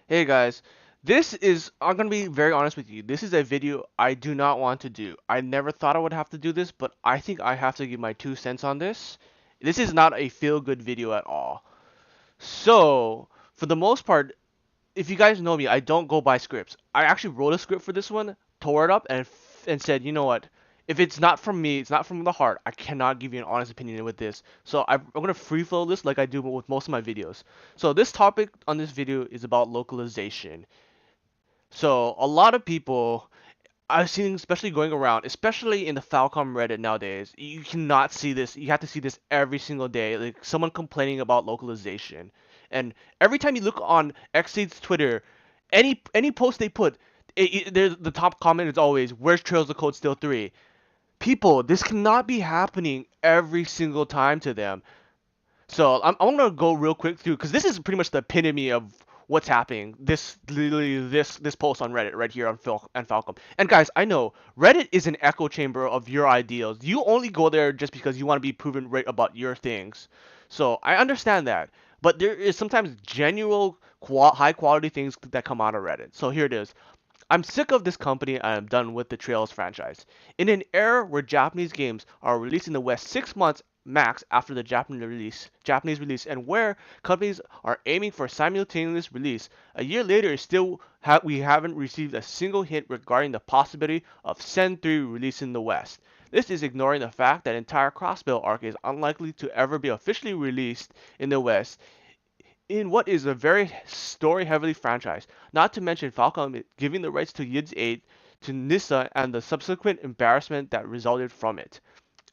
Hey guys, I'm gonna be very honest with you. This is a video I do not want to do. I never thought I would have to do this, but I think I have to give my 2 cents on this. This is not a feel good video at all. So, for the most part, if you guys know me, I don't go by scripts. I actually wrote a script for this one, tore it up, and said, you know what? If it's not from me, it's not from the heart. I cannot give you an honest opinion with this. So I'm gonna free flow this like I do with most of my videos. So this topic on this video is about localization. So a lot of people I've seen, especially going around, especially in the Falcom Reddit nowadays, you cannot see this. You have to see this every single day. Like someone complaining about localization, and every time you look on Xseed's Twitter, any post they put, the top comment is always, "Where's Trails of Code Still 3?" People, this cannot be happening every single time to them. So I'm gonna go real quick through because this is pretty much the epitome of what's happening. This literally this post on Reddit right here on Falcom. And guys, I know Reddit is an echo chamber of your ideals. You only go there just because you want to be proven right about your things. So I understand that, but there is sometimes genuine high quality things that come out of Reddit. So here it is. I'm sick of this company and I'm done with the Trails franchise. In an era where Japanese games are released in the West 6 months max after the Japanese release, and where companies are aiming for simultaneous release, a year later we haven't received a single hint regarding the possibility of Sen 3 release in the West. This is ignoring the fact that entire Crossbell arc is unlikely to ever be officially released in the West in what is a very story-heavy franchise, not to mention Falcom giving the rights to Yid's 8 to Nissa and the subsequent embarrassment that resulted from it.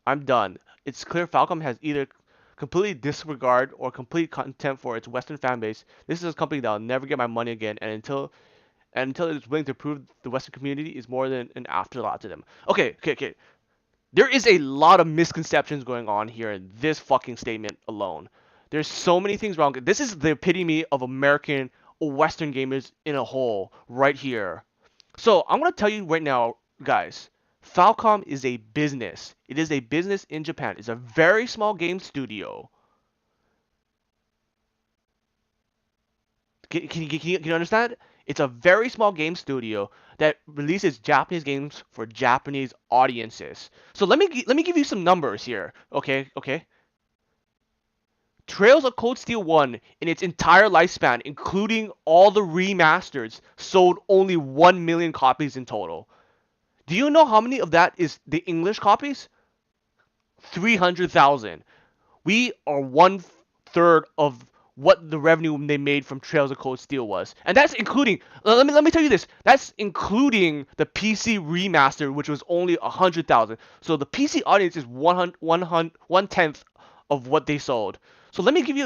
I'm done. It's clear Falcom has either completely disregard or complete contempt for its Western fanbase. This is a company that will never get my money again, and until it is willing to prove the Western community is more than an afterthought to them. Okay. There is a lot of misconceptions going on here in this fucking statement alone. There's so many things wrong. This is the epitome of American or Western gamers in a whole right here. So I'm gonna tell you right now, guys. Falcom is a business. It is a business in Japan. It's a very small game studio. Can you understand? It's a very small game studio that releases Japanese games for Japanese audiences. So let me give you some numbers here. Okay. Trails of Cold Steel 1 in its entire lifespan, including all the remasters, sold only 1 million copies in total. Do you know how many of that is the English copies? 300,000. We are one third of what the revenue they made from Trails of Cold Steel was, and that's including. Let me tell you this. That's including the PC remaster, which was only 100,000. So the PC audience is 1/10 of what they sold. So let me give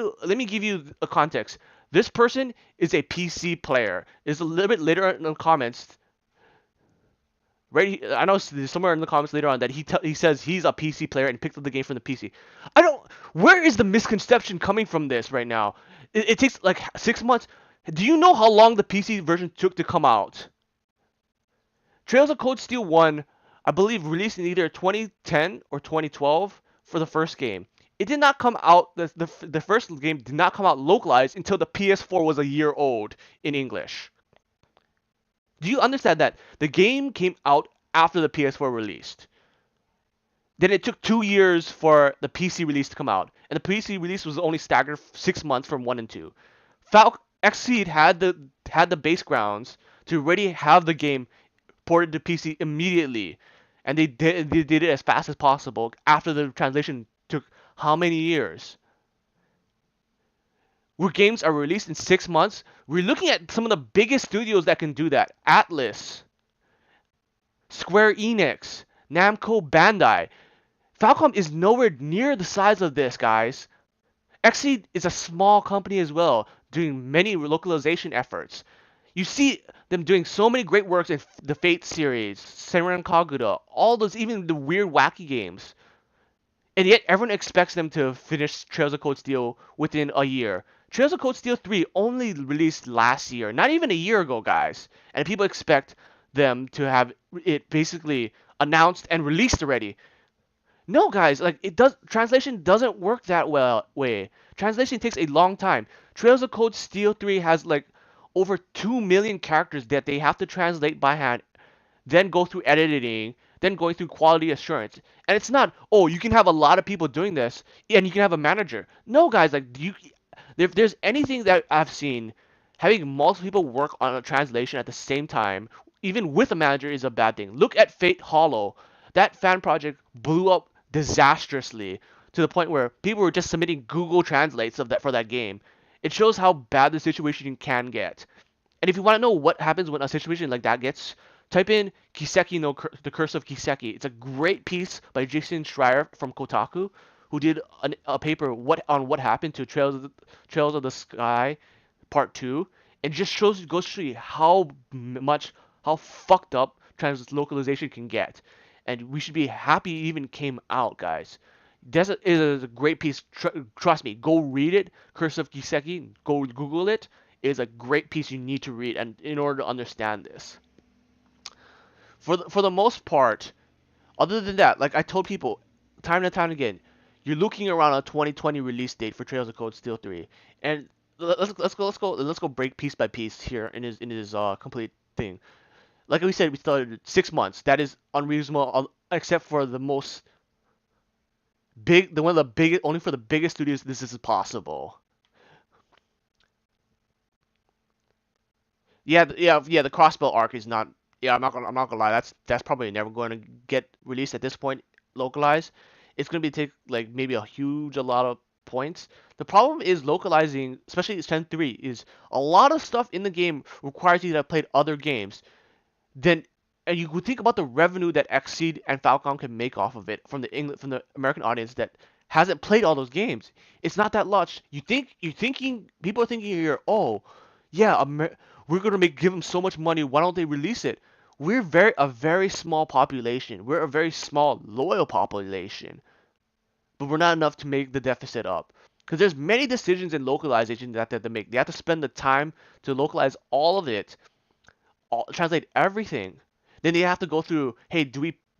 you a context. This person is a PC player. Is a little bit later in the comments. Right, I know somewhere in the comments later on that he says he's a PC player and picked up the game from the PC. I don't. Where is the misconception coming from this right now? It takes like 6 months. Do you know how long the PC version took to come out? Trails of Cold Steel 1, I believe, released in either 2010 or 2012 for the first game. It did not come out. The first game did not come out localized until the PS4 was a year old in English. Do you understand that the game came out after the PS4 released? Then it took 2 years for the PC release to come out, and the PC release was only staggered 6 months from 1 and 2. Xseed had the base grounds to already have the game ported to PC immediately, and they did it as fast as possible after the translation took how many years? Where games are released in 6 months, we're looking at some of the biggest studios that can do that. Atlas, Square Enix, Namco Bandai. Falcom is nowhere near the size of this, guys. Xseed is a small company as well, doing many localization efforts. You see them doing so many great works in the Fate series, Senran Kagura, all those, even the weird, wacky games. And yet everyone expects them to finish Trails of Cold Steel within a year. Trails of Cold Steel 3 only released last year, not even a year ago, guys. And people expect them to have it basically announced and released already. No, guys, like it does. Translation doesn't work that way. Translation takes a long time. Trails of Cold Steel 3 has like over 2 million characters that they have to translate by hand, then go through editing, then going through quality assurance. And it's not, oh, you can have a lot of people doing this and you can have a manager. No, guys, like if there's anything that I've seen, having multiple people work on a translation at the same time, even with a manager, is a bad thing. Look at Fate Hollow. That fan project blew up disastrously to the point where people were just submitting Google Translates of that for that game. It shows how bad the situation can get. And if you want to know what happens when a situation like that gets, type in Kiseki no The Curse of Kiseki. It's a great piece by Jason Schreier from Kotaku, who did a paper on what happened to Trails of the Sky Part 2, and just goes to show you how fucked up translocalization can get. And we should be happy it even came out, guys. This is a great piece. Trust me, go read it. Curse of Kiseki. Go Google it. It is a great piece you need to read, and in order to understand this. For the most part, other than that, like I told people time and time again, you're looking around a 2020 release date for Trails of Cold Steel 3, and let's go break piece by piece here in his complete thing. Like we said, we started 6 months. That is unreasonable, except for the most one of the biggest, only for the biggest studios this is possible. Yeah. The crossbow arc is not. Yeah, I'm not gonna lie. That's probably never going to get released at this point. Localized, it's gonna be take like maybe a lot of points. The problem is localizing, especially Zen 3, is a lot of stuff in the game requires you to have played other games. Then, and you would think about the revenue that Exceed and Falcom can make off of it from the American audience that hasn't played all those games. It's not that much. People are thinking here, oh, yeah, we're gonna give them so much money. Why don't they release it? We're a very small population. We're a very small loyal population, but we're not enough to make the deficit up. Because there's many decisions in localization that they have to make. They have to spend the time to localize all of it, translate everything. Then they have to go through, hey,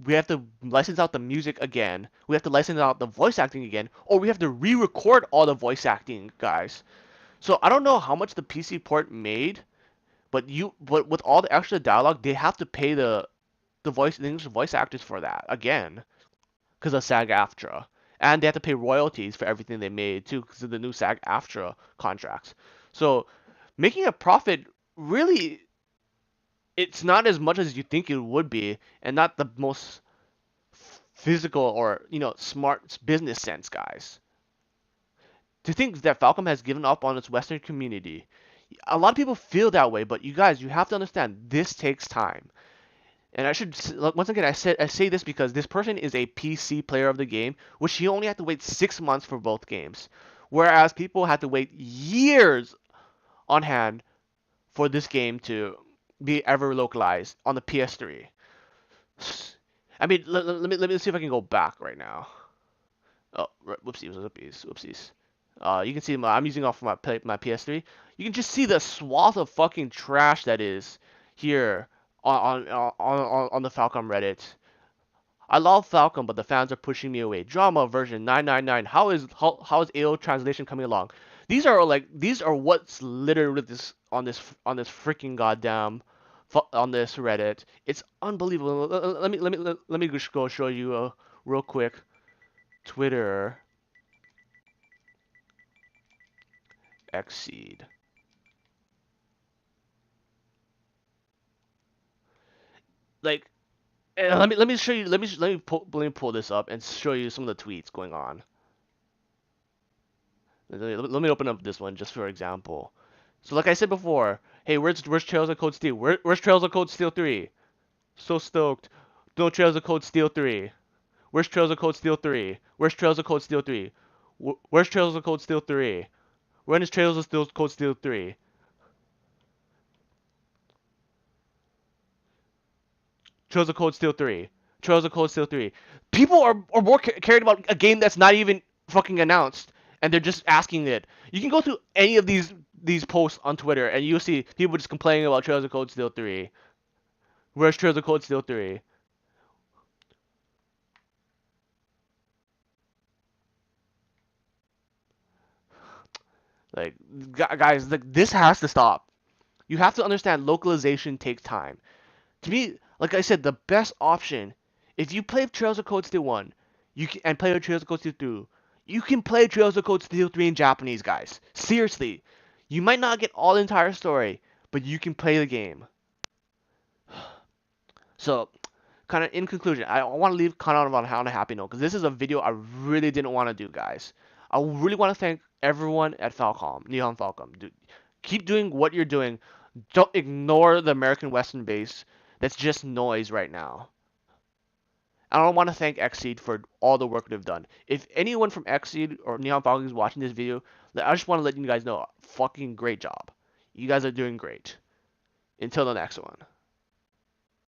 we have to license out the music again. We have to license out the voice acting again, or we have to re-record all the voice acting, guys. So I don't know how much the PC port made, but with all the extra dialogue, they have to pay the English voice actors for that again because of SAG-AFTRA, and they have to pay royalties for everything they made too because of the new SAG-AFTRA contracts. So making a profit really, it's not as much as you think it would be, and not the most physical or smart business sense, guys. To think that Falcom has given up on its Western community, a lot of people feel that way, but you have to understand this takes time. And once again, I say this because this person is a PC player of the game, which he only had to wait 6 months for both games, whereas people had to wait years on hand for this game to be ever localized on the PS3. I mean, let me see if I can go back right now. Oh, whoopsies. You can see I'm using off my PS3. You can just see the swath of fucking trash that is here on the Falcom Reddit. I love Falcom, but the fans are pushing me away. Drama version 999. How is AO translation coming along? These are what's littered with this freaking goddamn on this Reddit. It's unbelievable. Let me just go show you real quick. Twitter Exceed. Like, let me show you. Let me pull this up and show you some of the tweets going on. Let me open up this one just for example. So like I said before, hey, where's Trails of Code Steel? Where's Trails of Code Steel 3? So stoked. No Trails of Code Steel 3. Where's Trails of Code Steel 3? Where's Trails of Code Steel 3? Where's Trails of Code Steel 3? When is Trails of Code Steel 3? Trails of Cold Steel 3. Trails of Cold Steel 3. People are more carried about a game that's not even fucking announced, and they're just asking it. You can go through any of these posts on Twitter, and you'll see people just complaining about Trails of Cold Steel 3. Where's Trails of Cold Steel 3? Like, guys, like this has to stop. You have to understand localization takes time. To me, like I said, the best option, if you play Trails of Cold Steel 1 and play Trails of Cold Steel 2, you can play Trails of Cold Steel 3 in Japanese, guys. Seriously. You might not get all the entire story, but you can play the game. So, kind of in conclusion, I want to leave kind of on a happy note because this is a video I really didn't want to do, guys. I really want to thank everyone at Falcom, Nihon Falcom. Dude, keep doing what you're doing. Don't ignore the American Western base. That's just noise right now. I don't want to thank Xseed for all the work they've done. If anyone from Xseed or Nihon Falcom is watching this video, I just want to let you guys know, fucking great job. You guys are doing great. Until the next one.